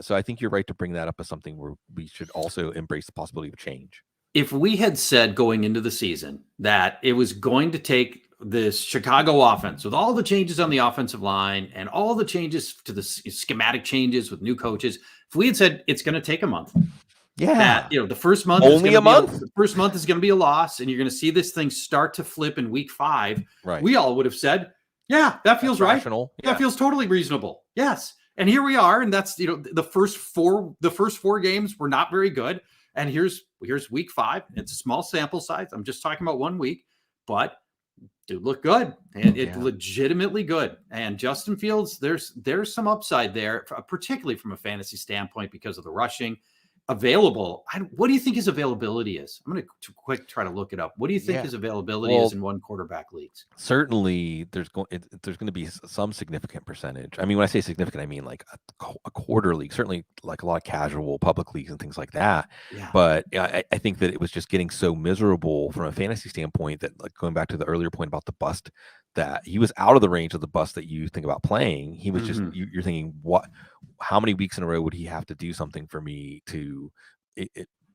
So I think you're right to bring that up as something where we should also embrace the possibility of change. If we had said going into the season that it was going to take this Chicago offense with all the changes on the offensive line and all the changes to the schematic changes with new coaches, if we had said it's going to take a month, that the first month only a month, the first month is going to be a loss, and you're going to see this thing start to flip in week 5. Right. We all would have said, yeah, that feels right. Rational. Yeah. That feels totally reasonable. Yes. And here we are. And that's, the first four games were not very good. And here's week 5. It's a small sample size. I'm just talking about 1 week, but dude, look good. And it's legitimately good. And Justin Fields, there's some upside there, particularly from a fantasy standpoint because of the rushing. Available. What do you think his availability is? I'm going to try to look it up. What do you think his availability is in one quarterback leagues? Certainly, there's going to be some significant percentage. I mean, when I say significant, I mean like a quarter league. Certainly, like a lot of casual public leagues and things like that. Yeah. But I think that it was just getting so miserable from a fantasy standpoint that, like, going back to the earlier point about the bust, that he was out of the range of the bust that you think about playing. He was just you're thinking, how many weeks in a row would he have to do something for me to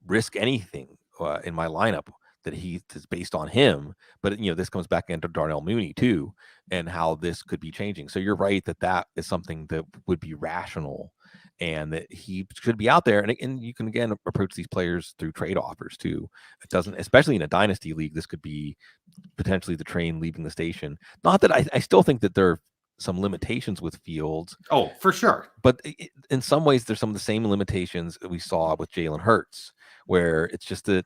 risk anything in my lineup that he is based on him? But this comes back into Darnell Mooney too, and how this could be changing. So you're right that is something that would be rational, and that he should be out there. And you can again approach these players through trade offers too. It doesn't, especially in a dynasty league, this could be potentially the train leaving the station. Not that I still think that there are some limitations with Fields. Oh, for sure. But in some ways, there's some of the same limitations that we saw with Jalen Hurts, where it's just that,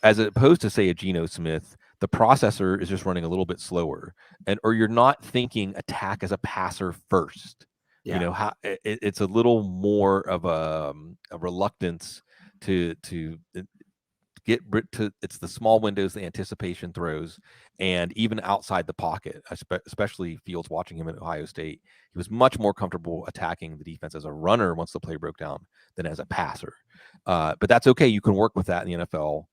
as opposed to, say, a Geno Smith, the processor is just running a little bit slower, or you're not thinking attack as a passer first. Yeah. It's a little more of a reluctance to get to. It's the small windows, the anticipation throws, and even outside the pocket, especially Fields. Watching him at Ohio State, he was much more comfortable attacking the defense as a runner once the play broke down than as a passer. But that's okay. You can work with that in the NFL,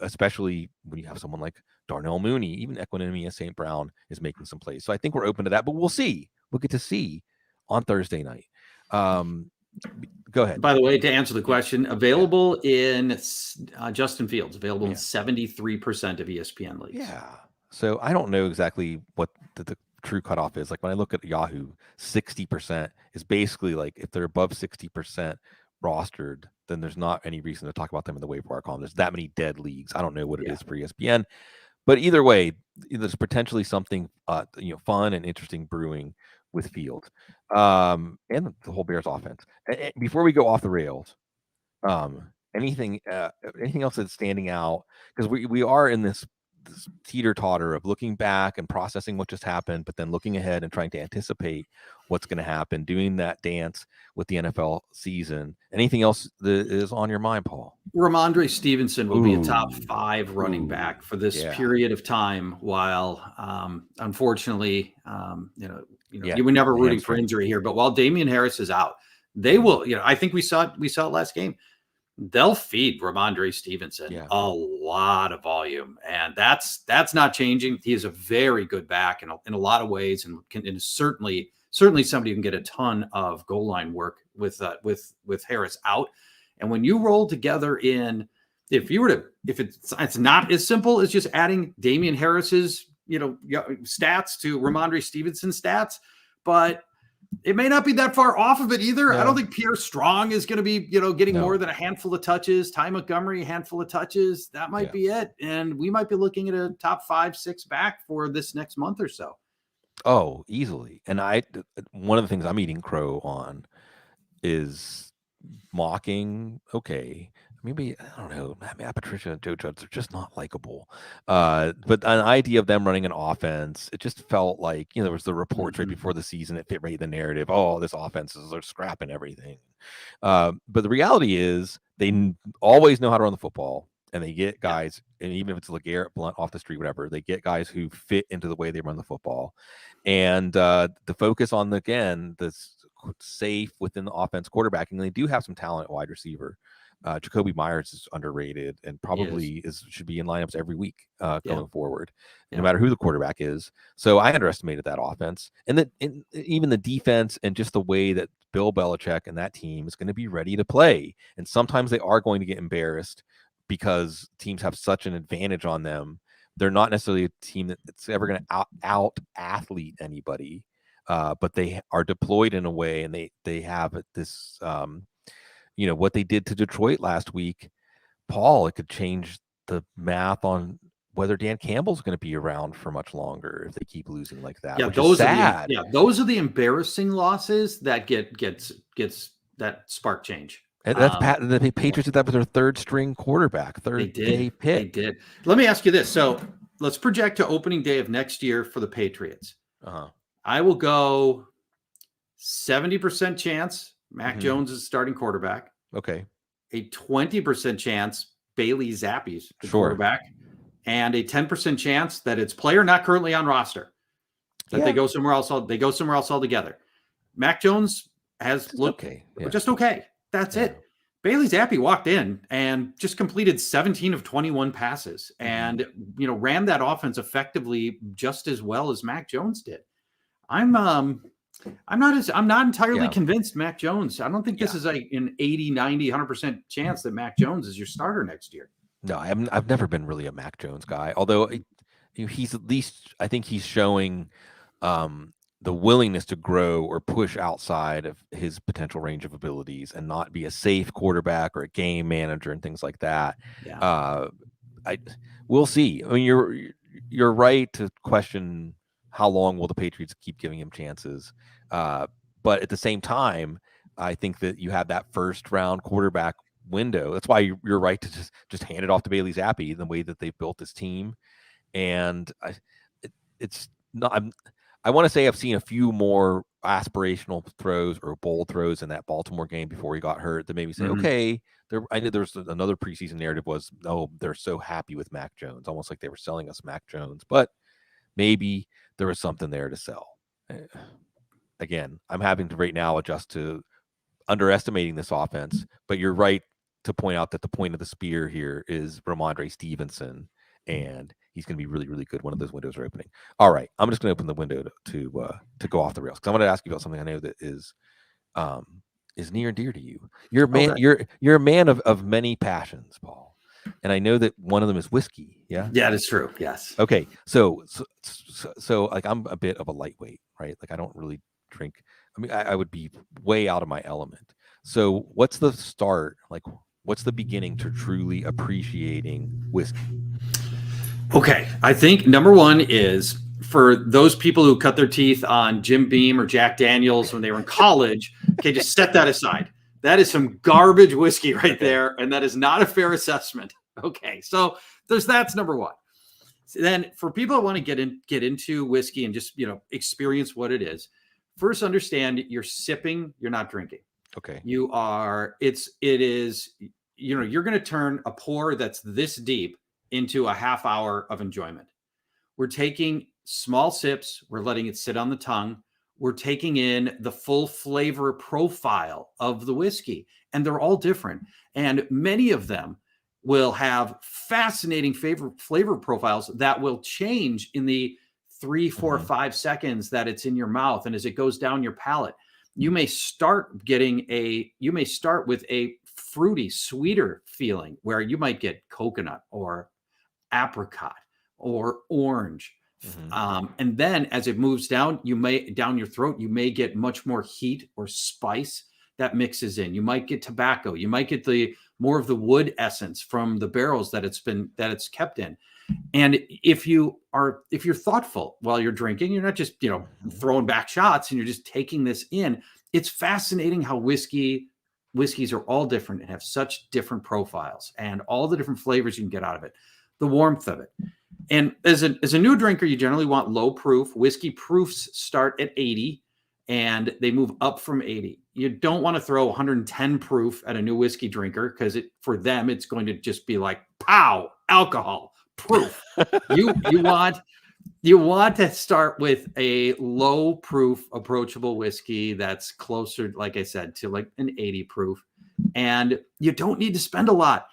especially when you have someone like Darnell Mooney. Even Equinemius St. Brown is making some plays. So I think we're open to that, but we'll see. We'll get to see on Thursday night. Go ahead. By the way, to answer the question, available in Justin Fields, available in 73% of ESPN leagues. Yeah. So I don't know exactly what the true cutoff is. Like when I look at Yahoo, 60% is basically like if they're above 60% rostered, then there's not any reason to talk about them in the waiver wire column. There's that many dead leagues. I don't know what it is for ESPN, but either way, there's potentially something fun and interesting brewing with Fields and the whole Bears offense. And before we go off the rails, anything else that's standing out? Because we are in this teeter-totter of looking back and processing what just happened, but then looking ahead and trying to anticipate what's going to happen, doing that dance with the NFL season. Anything else that is on your mind, Paul? Ramondre Stevenson will be a top 5 running back for this period of time, while unfortunately, you were never rooting for injury here, but while Damian Harris is out, they will, I think we saw it last game. They'll feed Ramondre Stevenson a lot of volume, and that's not changing. He is a very good back in a lot of ways, and is certainly somebody who can get a ton of goal line work with Harris out. And when you roll together if it's not as simple as just adding Damian Harris's stats to Ramondre Stevenson's stats, but it may not be that far off of it either. No. I don't think Pierre Strong is going to be, getting more than a handful of touches. Ty Montgomery, a handful of touches. That might be it. And we might be looking at a top 5-6 back for this next month or so. Oh, easily. And one of the things I'm eating crow on is mocking. Okay. Maybe, I don't know, Matt Patricia and Joe Judge are just not likable. But an idea of them running an offense, it just felt like, there was the reports right before the season that fit right the narrative. Oh, this offense are scrapping everything. But the reality is they always know how to run the football, and they get guys, and even if it's LeGarrette Blount off the street, whatever, they get guys who fit into the way they run the football. And the focus on, this safe within the offense quarterbacking, they do have some talent at wide receiver. Jacoby Myers is underrated and probably should be in lineups every week going forward, no matter who the quarterback is. So I underestimated that offense, and even the defense, and just the way that Bill Belichick and that team is going to be ready to play. And sometimes they are going to get embarrassed because teams have such an advantage on them. They're not necessarily a team that's ever going to out athlete anybody, but they are deployed in a way, and they have this. What they did to Detroit last week, Paul, it could change the math on whether Dan Campbell's going to be around for much longer if they keep losing like that. Yeah, which is sad. Those are the embarrassing losses that gets that spark change. And that's the Patriots did that with their third string quarterback, day pick. They did. Let me ask you this. So let's project to opening day of next year for the Patriots. I will go 70% chance Mac Jones is starting quarterback. Okay. A 20% chance Bailey Zappe's the quarterback, and a 10% chance that it's player not currently on roster, that they go somewhere else. They go somewhere else altogether. Mac Jones has looked just okay. That's it. Bailey Zappe walked in and just completed 17 of 21 passes, and ran that offense effectively just as well as Mac Jones did. I'm not entirely convinced Mac Jones. I don't think this is an 80, 90, 100% chance that Mac Jones is your starter next year. No, I've never been really a Mac Jones guy, although he's at least, I think he's showing the willingness to grow or push outside of his potential range of abilities and not be a safe quarterback or a game manager and things like that. We'll see. I mean, you're right to question how long will the Patriots keep giving him chances? But at the same time, I think that you have that first round quarterback window. That's why you're right to just hand it off to Bailey Zappe in the way that they've built this team. And it's not. I want to say I've seen a few more aspirational throws or bold throws in that Baltimore game before he got hurt that made me say, okay. I know there's another preseason narrative was, they're so happy with Mac Jones, almost like they were selling us Mac Jones, but maybe there was something there to sell. Again, I'm having to right now adjust to underestimating this offense, but you're right to point out that the point of the spear here is Ramondre Stevenson, and he's going to be really, really good. One of those windows are opening. All right, I'm just going to open the window to go off the rails because I want to ask you about something I know that is near and dear to you. You're a man. Okay. You're a man of many passions, Paul, and I know that one of them is whiskey. Yeah, that's true. Yes. Okay, so like I'm a bit of a lightweight, right? Like I don't really drink. I mean, I would be way out of my element. So what's the start? Like, what's the beginning to truly appreciating whiskey? Okay, I think number one is for those people who cut their teeth on Jim Beam or Jack Daniels when they were in college. Okay, just set that aside. That is some garbage whiskey right there, and that is not a fair assessment. Okay, so that's number one. So then for people that want to get into whiskey and just experience what it is, first understand you're sipping, you're not drinking. Okay. You're going to turn a pour that's this deep into a half hour of enjoyment. We're taking small sips. We're letting it sit on the tongue. We're taking in the full flavor profile of the whiskey, and they're all different. And many of them will have fascinating flavor profiles that will change in the 3, 4, 5 seconds that it's in your mouth. And as it goes down your palate, you may start with a fruity, sweeter feeling where you might get coconut or apricot or orange. And then as it moves down, down your throat, you may get much more heat or spice that mixes in. You might get tobacco. You might get more of the wood essence from the barrels that it's kept in. And if you're thoughtful while you're drinking, you're not just, throwing back shots and you're just taking this in. It's fascinating how whiskeys are all different and have such different profiles and all the different flavors you can get out of it, the warmth of it. And as a new drinker, you generally want low proof. Whiskey proofs start at 80 and they move up from 80. You don't want to throw 110 proof at a new whiskey drinker because for them, it's going to just be like, pow, alcohol proof. You want to start with a low proof, approachable whiskey that's closer, like I said, to like an 80 proof. and you don't need to spend a lot.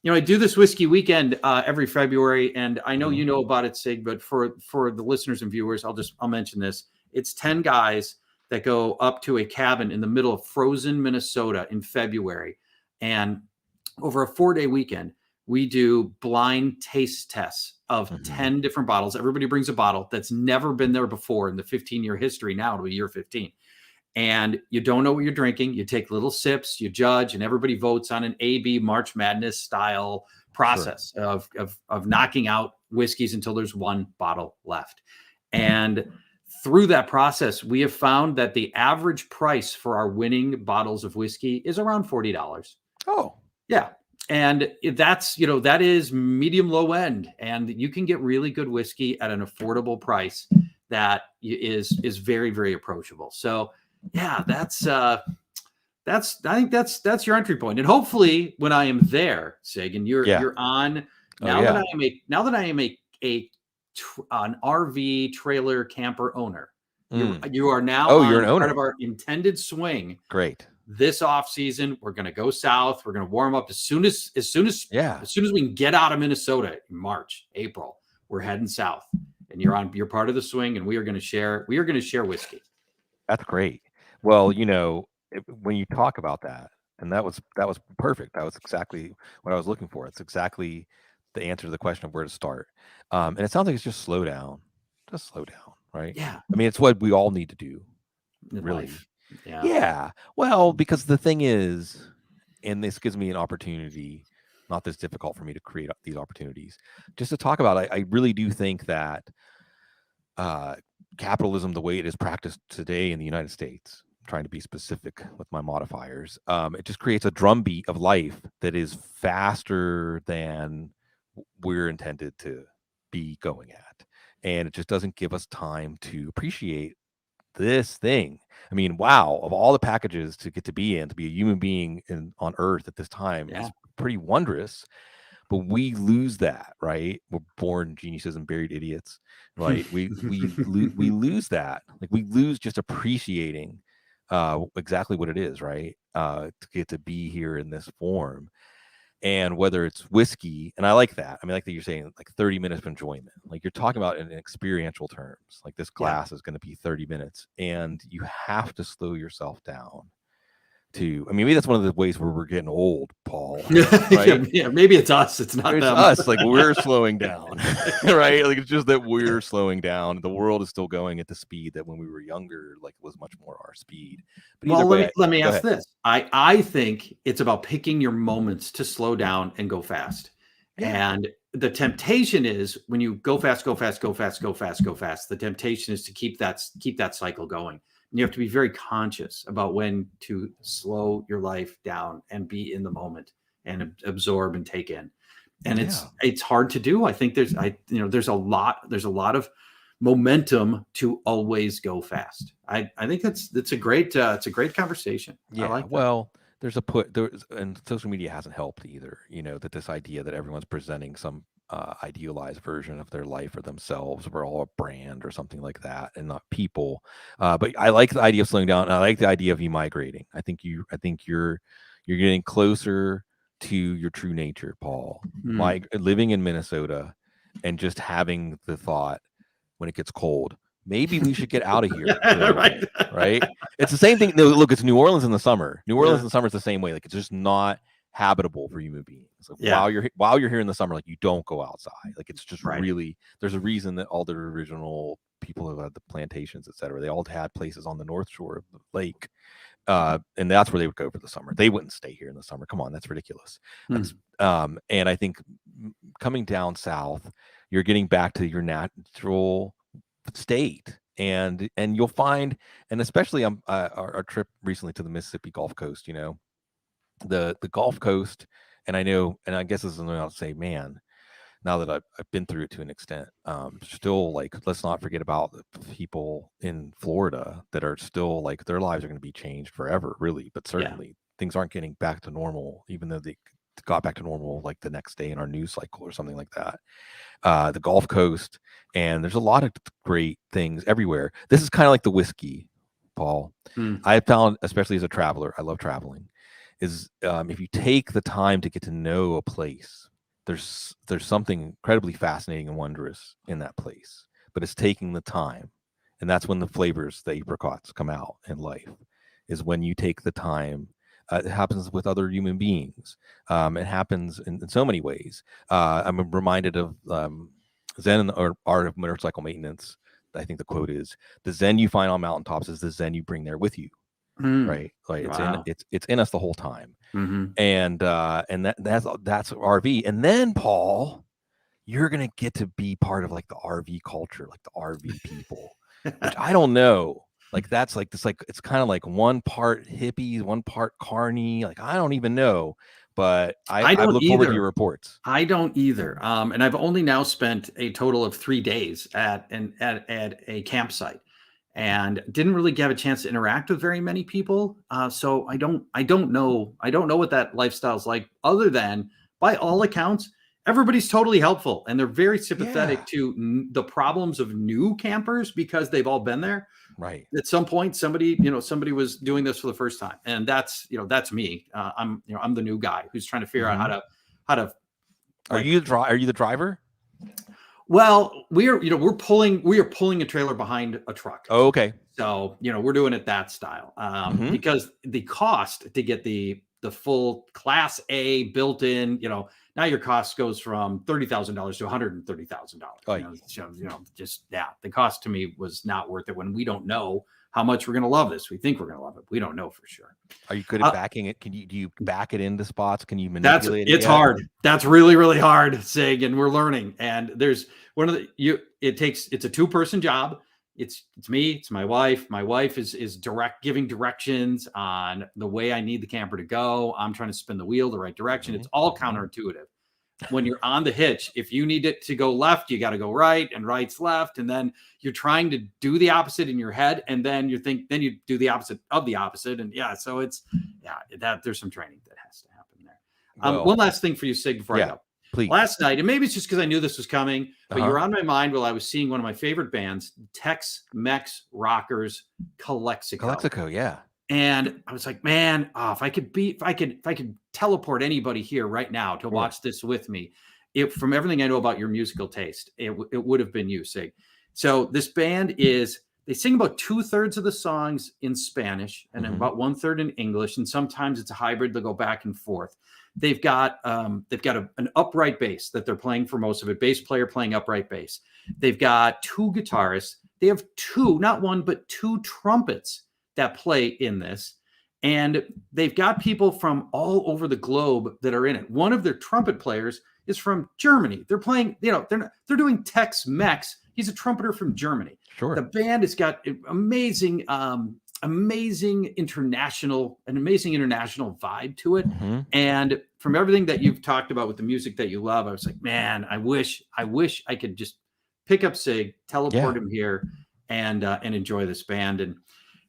I do this whiskey weekend every February, and I know you know about it, Sig, but for the listeners and viewers, I'll mention this. It's 10 guys that go up to a cabin in the middle of frozen Minnesota in February. And over a 4-day weekend, we do blind taste tests of 10 different bottles. Everybody brings a bottle that's never been there before in the 15-year history now to year 15. And you don't know what you're drinking. You take little sips, you judge, and everybody votes on an A/B March Madness style process of knocking out whiskeys until there's one bottle left. And through that process, we have found that the average price for our winning bottles of whiskey is around $40. Oh, yeah. And that's, that is medium low end, and you can get really good whiskey at an affordable price that is very, very approachable. So yeah, I think that's your entry point. And hopefully when I am there, Sig, and you're on now that I am an RV trailer camper owner, you are now you're an owner. Part of our intended swing. Great. This off season, we're going to go south. We're going to warm up as soon as we can get out of Minnesota in March, April. We're heading south, and you're part of the swing, and we are going to share whiskey. That's great. Well, when you talk about that, and that was perfect. That was exactly what I was looking for. It's exactly the answer to the question of where to start. And it sounds like it's just slow down, right? Yeah. I mean, it's what we all need to do, really. Life. Yeah. Well, because the thing is, and this gives me an opportunity, not this difficult for me to create these opportunities, just to talk about, I really do think that capitalism, the way it is practiced today in the United States, I'm trying to be specific with my modifiers, it just creates a drumbeat of life that is faster than we're intended to be going at. And it just doesn't give us time to appreciate this thing. I mean, wow, of all the packages to get to be in, to be a human being on Earth at this time is pretty wondrous. But we lose that, right? We're born geniuses and buried idiots, right? we lose that. Like, we lose just appreciating exactly what it is, right? To get to be here in this form. And whether it's whiskey, and I like that. I mean, like that you're saying, like 30 minutes of enjoyment. Like, you're talking about in experiential terms. Like, this class is going to be 30 minutes, and you have to slow yourself down. Maybe that's one of the ways where we're getting old, Paul. Right? yeah, maybe it's us. It's not them. Us. Like, we're slowing down, right? Like, it's just that we're slowing down. The world is still going at the speed that when we were younger, like, was much more our speed. But let me ask this. I think it's about picking your moments to slow down and go fast. Yeah. And the temptation is when you go fast, the temptation is to keep that cycle going. And you have to be very conscious about when to slow your life down and be in the moment and absorb and take in. And it's hard to do. I think there's a lot of momentum to always go fast. I think it's a great conversation. Yeah. I like that. Well, and social media hasn't helped either. That this idea that everyone's presenting some idealized version of their life or themselves. We're all a brand or something like that, and not people. But I like the idea of slowing down. And I like the idea of you migrating. I think you're getting closer to your true nature, Paul. Living in Minnesota and just having the thought when it gets cold, maybe we should get out of here. Right? It's the same thing. No, look, it's New Orleans in the summer. New Orleans in the summer is the same way. Like, it's just not habitable for human beings. Like, while you're here in the summer, like, you don't go outside. Like, it's just really, there's a reason that all the original people who had the plantations, etc., they all had places on the north shore of the lake, and that's where they would go for the summer. They wouldn't stay here in the summer. Come on, that's ridiculous. And I think coming down south, you're getting back to your natural state, and you'll find, and especially our trip recently to the Mississippi Gulf Coast, the Gulf Coast, and I guess this is something I'll say, man, now that I've been through it to an extent, still, like, let's not forget about the people in Florida that are still, like, their lives are going to be changed forever, really, but certainly things aren't getting back to normal, even though they got back to normal like the next day in our news cycle or something like that. The Gulf Coast, and there's a lot of great things everywhere. This is kind of like the whiskey, Paul. I found, especially as a traveler, I love traveling, is if you take the time to get to know a place, there's something incredibly fascinating and wondrous in that place, but it's taking the time. And that's when the flavors, the apricots, come out in life, is when you take the time. It happens with other human beings. It happens in so many ways. I'm reminded of Zen or Art of Motorcycle Maintenance. I think the quote is, "The Zen you find on mountaintops is the Zen you bring there with you." Right? Like it's in us the whole time. And that's RV. And then, Paul, you're gonna get to be part of like the RV culture, like the RV people, which I don't know. Like that's like this, like it's kind of like one part hippies, one part carny. Like I don't even know, but I look forward to your reports. I don't either. And I've only now spent a total of 3 days at a campsite, and didn't really have a chance to interact with very many people. So I don't know what that lifestyle's like, other than by all accounts, everybody's totally helpful and they're very sympathetic to the problems of new campers because they've all been there. Right. At some point, somebody was doing this for the first time, and that's me. I'm the new guy who's trying to figure out how to. Are you the driver? Well, we are pulling a trailer behind a truck. Oh, okay. So, we're doing it that style. Because the cost to get the full Class A built in, now your cost goes from $30,000 to $130,000. The cost to me was not worth it when we don't know how much we're going to love this. We think we're going to love it. We don't know for sure. Are you good at backing it? Do you back it into spots? Can you manipulate it? It's hard. That's really, really hard, Sig, and we're learning. And there's it's a 2-person job. It's me, it's my wife. My wife is giving directions on the way I need the camper to go. I'm trying to spin the wheel the right direction. It's all counterintuitive. When you're on the hitch, if you need it to go left, you got to go right, and right's left. And then you're trying to do the opposite in your head. And then you do the opposite of the opposite. And so there's some training that has to happen there. One last thing for you, Sig, before I go. Please. Last night, and maybe it's just because I knew this was coming, but you're on my mind while I was seeing one of my favorite bands, Tex-Mex rockers, Calexico. Calexico, yeah. And I was like, man, if I could teleport anybody here right now to watch this with me, from everything I know about your musical taste, it would have been you, Sig. So this band they sing about 2/3 of the songs in Spanish and about 1/3 in English, and sometimes it's a hybrid. They'll go back and forth. They've got an upright bass that they're playing for most of it. Bass player playing upright bass. They've got 2 guitarists. They have 2, not 1, but 2 trumpets that play in this. And they've got people from all over the globe that are in it. One of their trumpet players is from Germany. They're playing, they're doing Tex-Mex. He's a trumpeter from Germany. Sure. The band has got amazing international vibe to it. And from everything that you've talked about with the music that you love, I was like, man, I wish I could just pick up Sig, teleport him here, and enjoy this band. And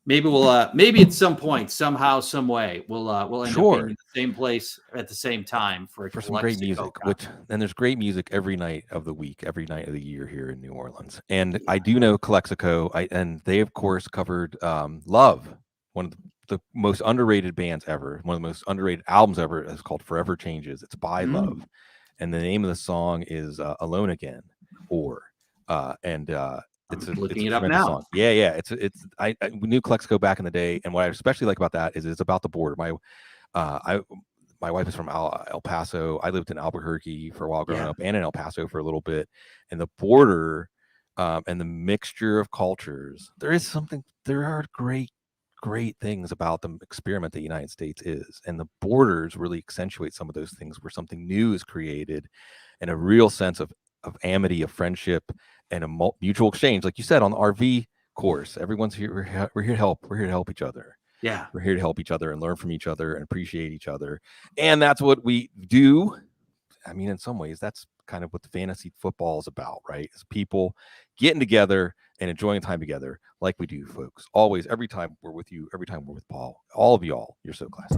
maybe maybe at some point, somehow, some way, we'll end up being in the same place at the same time for some great music. And there's great music every night of the week, every night of the year here in New Orleans. And I do know Calexico, and they of course covered "Love," one of the most underrated bands ever, one of the most underrated albums ever. Is called "Forever Changes." It's by Love, and the name of the song is "Alone Again," it's looking it up now. Song. Yeah. I knew Calexico back in the day, and what I especially like about that is it's about the border. My wife is from El Paso. I lived in Albuquerque for a while growing up, and in El Paso for a little bit. And the border, and the mixture of cultures. There are great things about the experiment the United States is, and the borders really accentuate some of those things, where something new is created, and a real sense of amity, of friendship, and a mutual exchange. Like you said, on the RV course, everyone's here. We're here to help. We're here to help each other. Yeah. We're here to help each other and learn from each other and appreciate each other. And that's what we do. I mean, in some ways, that's kind of what the fantasy football is about, right? It's people getting together and enjoying time together like we do, folks. Always, every time we're with you, every time we're with Paul, all of y'all, you're so classy.